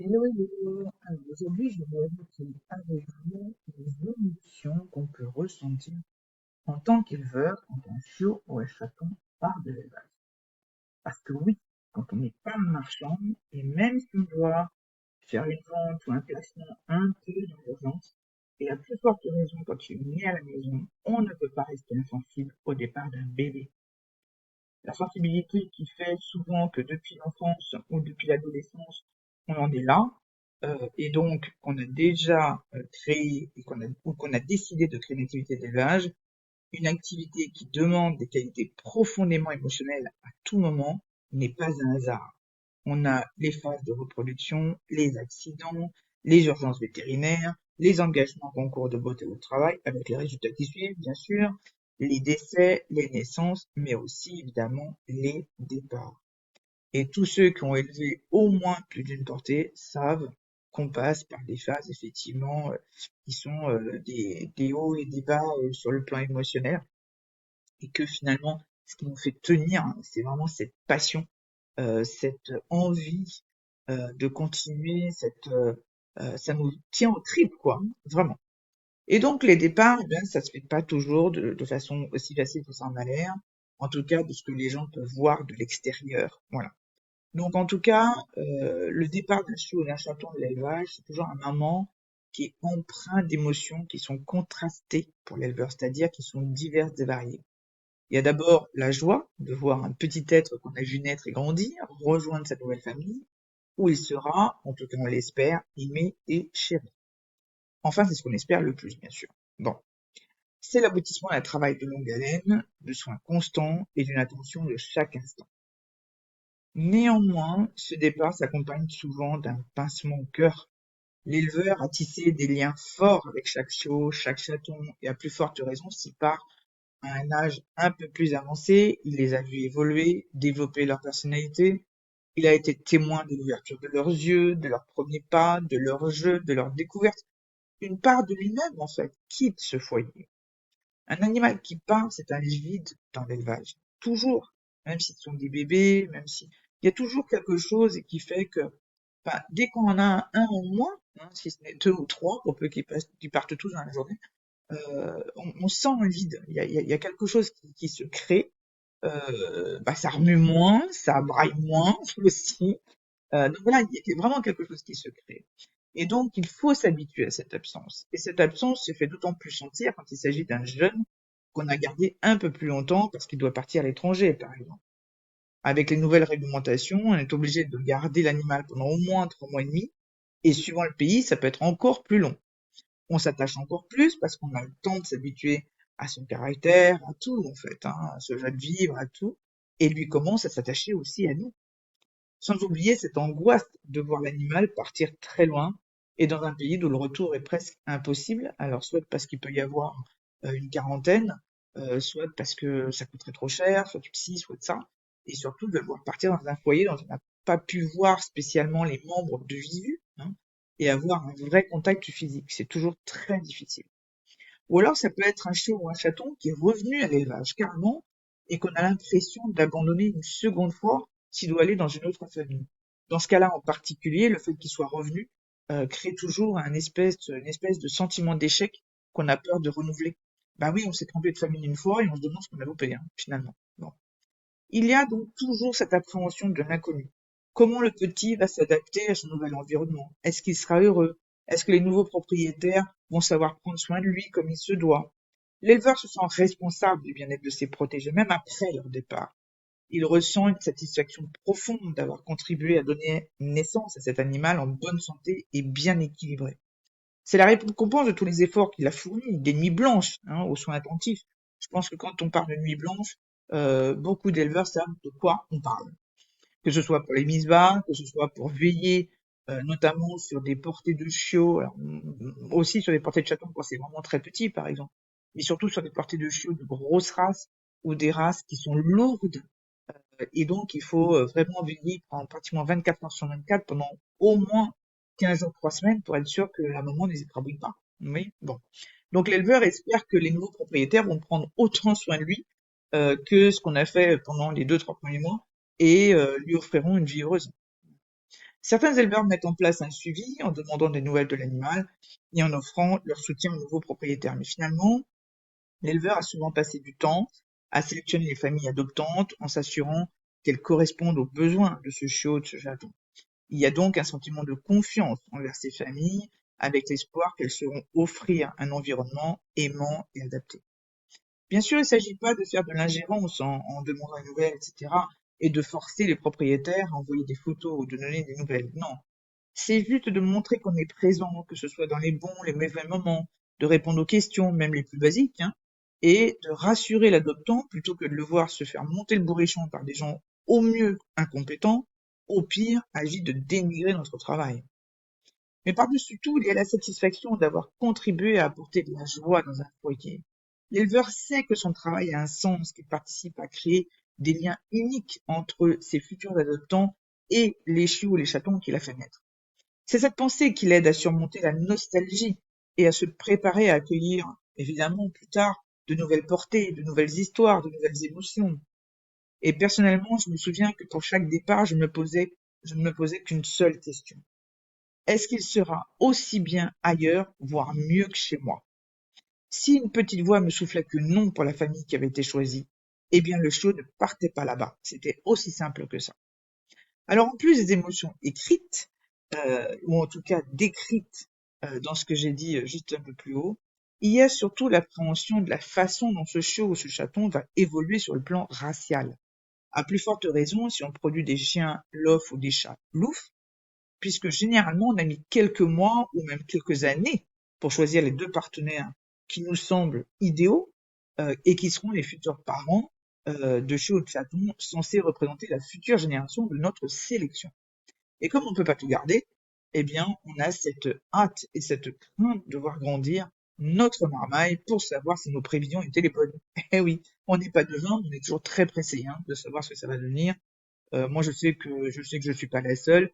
Hello, hello. Alors aujourd'hui, je vais évoquer avec vous les émotions qu'on peut ressentir en tant qu'éleveur quand un chiot ou un chaton part de l'élevage. Parce que oui, quand on n'est pas marchand, et même si on doit faire une vente ou un placement un peu dans l'urgence, et à plus forte raison quand il est né à la maison, on ne peut pas rester insensible au départ d'un bébé. La sensibilité qui fait souvent que depuis l'enfance ou depuis l'adolescence, on en est là, et donc qu'on a déjà créé et qu'on a décidé de créer une activité d'élevage, une activité qui demande des qualités profondément émotionnelles à tout moment, n'est pas un hasard. On a les phases de reproduction, les accidents, les urgences vétérinaires, les engagements concours de beauté au travail, avec les résultats qui suivent, bien sûr, les décès, les naissances, mais aussi évidemment les départs. Et tous ceux qui ont élevé au moins plus d'une portée savent qu'on passe par des phases effectivement qui sont des hauts et des bas sur le plan émotionnel, et que finalement, ce qui nous fait tenir, hein, c'est vraiment cette passion, cette envie de continuer, ça nous tient aux tripes, quoi, hein, vraiment. Et donc les départs, eh bien, ça se fait pas toujours de façon aussi facile que ça en a l'air, en tout cas de ce que les gens peuvent voir de l'extérieur. Voilà. Donc en tout cas, le départ d'un chiot ou d'un chaton de l'élevage, c'est toujours un moment qui est empreint d'émotions qui sont contrastées pour l'éleveur, c'est-à-dire qui sont diverses et variées. Il y a d'abord la joie de voir un petit être qu'on a vu naître et grandir, rejoindre sa nouvelle famille, où il sera, en tout cas on l'espère, aimé et chéri. Enfin, c'est ce qu'on espère le plus, bien sûr. Bon, c'est l'aboutissement d'un travail de longue haleine, de soins constants et d'une attention de chaque instant. Néanmoins, ce départ s'accompagne souvent d'un pincement au cœur. L'éleveur a tissé des liens forts avec chaque chiot, chaque chaton, et à plus forte raison s'il part à un âge un peu plus avancé, il les a vus évoluer, développer leur personnalité. Il a été témoin de l'ouverture de leurs yeux, de leurs premiers pas, de leurs jeux, de leurs découvertes. Une part de lui-même, en fait, quitte ce foyer. Un animal qui part, c'est un vide dans l'élevage. Toujours. Même s'ils sont des bébés, même si, il y a toujours quelque chose qui fait que, enfin, dès qu'on en a un en moins, hein, si ce n'est deux ou trois, pour peu qu'ils partent tous dans la journée, on sent un vide. Il y a quelque chose qui se crée. Ça remue moins, ça braille moins aussi. Donc voilà, il y a vraiment quelque chose qui se crée. Et donc, il faut s'habituer à cette absence. Et cette absence se fait d'autant plus sentir quand il s'agit d'un jeune qu'on a gardé un peu plus longtemps parce qu'il doit partir à l'étranger, par exemple. Avec les nouvelles réglementations, on est obligé de garder l'animal pendant au moins 3 mois et demi. Et suivant le pays, ça peut être encore plus long. On s'attache encore plus parce qu'on a le temps de s'habituer à son caractère, à tout en fait, hein, à ce joie de vivre, à tout. Et lui commence à s'attacher aussi à nous. Sans oublier cette angoisse de voir l'animal partir très loin et dans un pays d'où le retour est presque impossible. Alors soit parce qu'il peut y avoir une quarantaine, soit parce que ça coûterait trop cher, soit de ci, soit de ça. Et surtout de le voir partir dans un foyer dont on n'a pas pu voir spécialement les membres de visu, hein, et avoir un vrai contact physique. C'est toujours très difficile. Ou alors ça peut être un chiot ou un chaton qui est revenu à l'élevage carrément et qu'on a l'impression d'abandonner une seconde fois s'il doit aller dans une autre famille. Dans ce cas-là en particulier, le fait qu'il soit revenu crée toujours une espèce de sentiment d'échec qu'on a peur de renouveler. Ben oui, on s'est trompé de famille une fois et on se demande ce qu'on a loupé, hein, finalement. Bon. Il y a donc toujours cette appréhension de l'inconnu. Comment le petit va s'adapter à son nouvel environnement? Est-ce qu'il sera heureux? Est-ce que les nouveaux propriétaires vont savoir prendre soin de lui comme il se doit? L'éleveur se sent responsable du bien-être de ses protégés, même après leur départ. Il ressent une satisfaction profonde d'avoir contribué à donner naissance à cet animal en bonne santé et bien équilibré. C'est la récompense de tous les efforts qu'il a fournis, des nuits blanches, hein, aux soins attentifs. Je pense que quand on parle de nuit blanche, beaucoup d'éleveurs savent de quoi on parle. Que ce soit pour les mises bas, que ce soit pour veiller notamment sur des portées de chiots, alors, aussi sur des portées de chatons quand c'est vraiment très petit par exemple, mais surtout sur des portées de chiots de grosses races ou des races qui sont lourdes, et donc il faut vraiment veiller pendant pratiquement 24 heures sur 24 pendant au moins 15 jours, 3 semaines pour être sûr que la maman ne les écrabouille pas. Oui, bon. Donc l'éleveur espère que les nouveaux propriétaires vont prendre autant soin de lui que ce qu'on a fait pendant les 2, 3 premiers mois et lui offriront une vie heureuse. Certains éleveurs mettent en place un suivi en demandant des nouvelles de l'animal et en offrant leur soutien aux nouveaux propriétaires. Mais finalement, l'éleveur a souvent passé du temps à sélectionner les familles adoptantes en s'assurant qu'elles correspondent aux besoins de ce chiot ou de ce chaton. Il y a donc un sentiment de confiance envers ces familles, avec l'espoir qu'elles sauront offrir un environnement aimant et adapté. Bien sûr, il ne s'agit pas de faire de l'ingérence en demandant des nouvelles, etc., et de forcer les propriétaires à envoyer des photos ou de donner des nouvelles. Non, c'est juste de montrer qu'on est présent, que ce soit dans les bons, les mauvais moments, de répondre aux questions, même les plus basiques, hein, et de rassurer l'adoptant plutôt que de le voir se faire monter le bourrichon par des gens au mieux incompétents, au pire agit de dénigrer notre travail. Mais par-dessus tout, il y a la satisfaction d'avoir contribué à apporter de la joie dans un foyer. L'éleveur sait que son travail a un sens, qu'il participe à créer des liens uniques entre ses futurs adoptants et les chiots ou les chatons qu'il a fait naître. C'est cette pensée qui l'aide à surmonter la nostalgie et à se préparer à accueillir, évidemment, plus tard, de nouvelles portées, de nouvelles histoires, de nouvelles émotions. Et personnellement, je me souviens que pour chaque départ, je ne me posais qu'une seule question. Est-ce qu'il sera aussi bien ailleurs, voire mieux que chez moi? Si une petite voix me soufflait que non pour la famille qui avait été choisie, eh bien le chiot ne partait pas là-bas. C'était aussi simple que ça. Alors en plus des émotions écrites, ou en tout cas décrites dans ce que j'ai dit juste un peu plus haut, il y a surtout l'appréhension de la façon dont ce chiot ou ce chaton va évoluer sur le plan racial. À plus forte raison si on produit des chiens lof ou des chats louf, puisque généralement on a mis quelques mois ou même quelques années pour choisir les deux partenaires qui nous semblent idéaux et qui seront les futurs parents de chiots ou de chatons censés représenter la future génération de notre sélection. Et comme on ne peut pas tout garder, eh bien, on a cette hâte et cette crainte de voir grandir notre marmaille pour savoir si nos prévisions étaient les bonnes. Eh oui, on n'est pas devin, on est toujours très pressé de savoir ce que ça va devenir. Moi, je suis pas la seule.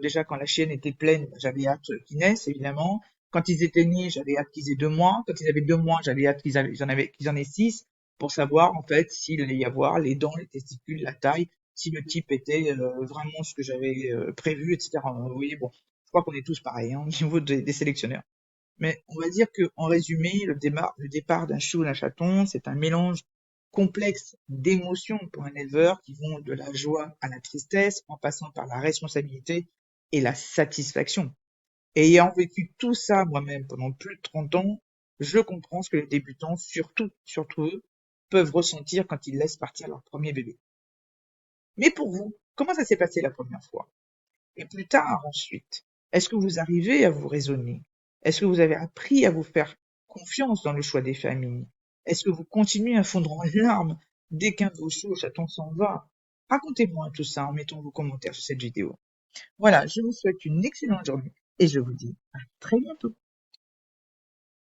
Déjà quand la chienne était pleine, j'avais hâte qu'ils naissent, évidemment. Quand ils étaient nés, j'avais hâte qu'ils aient 2 mois. Quand ils avaient 2 mois, j'avais hâte qu'ils en aient 6, pour savoir en fait s'il allait y avoir les dents, les testicules, la taille, si le type était vraiment ce que j'avais prévu, etc. Vous voyez, bon, je crois qu'on est tous pareils au niveau des sélectionneurs. Mais on va dire que, en résumé, le départ d'un chou ou d'un chaton, c'est un mélange complexe d'émotions pour un éleveur qui vont de la joie à la tristesse, en passant par la responsabilité et la satisfaction. Et ayant vécu tout ça moi-même pendant plus de 30 ans, je comprends ce que les débutants, surtout eux, peuvent ressentir quand ils laissent partir leur premier bébé. Mais pour vous, comment ça s'est passé la première fois? Et plus tard, ensuite, est-ce que vous arrivez à vous raisonner? Est-ce que vous avez appris à vous faire confiance dans le choix des familles? Est-ce que vous continuez à fondre en larmes dès qu'un de vos chiots ou chatons s'en va? Racontez-moi tout ça en mettant vos commentaires sur cette vidéo. Voilà, je vous souhaite une excellente journée et je vous dis à très bientôt.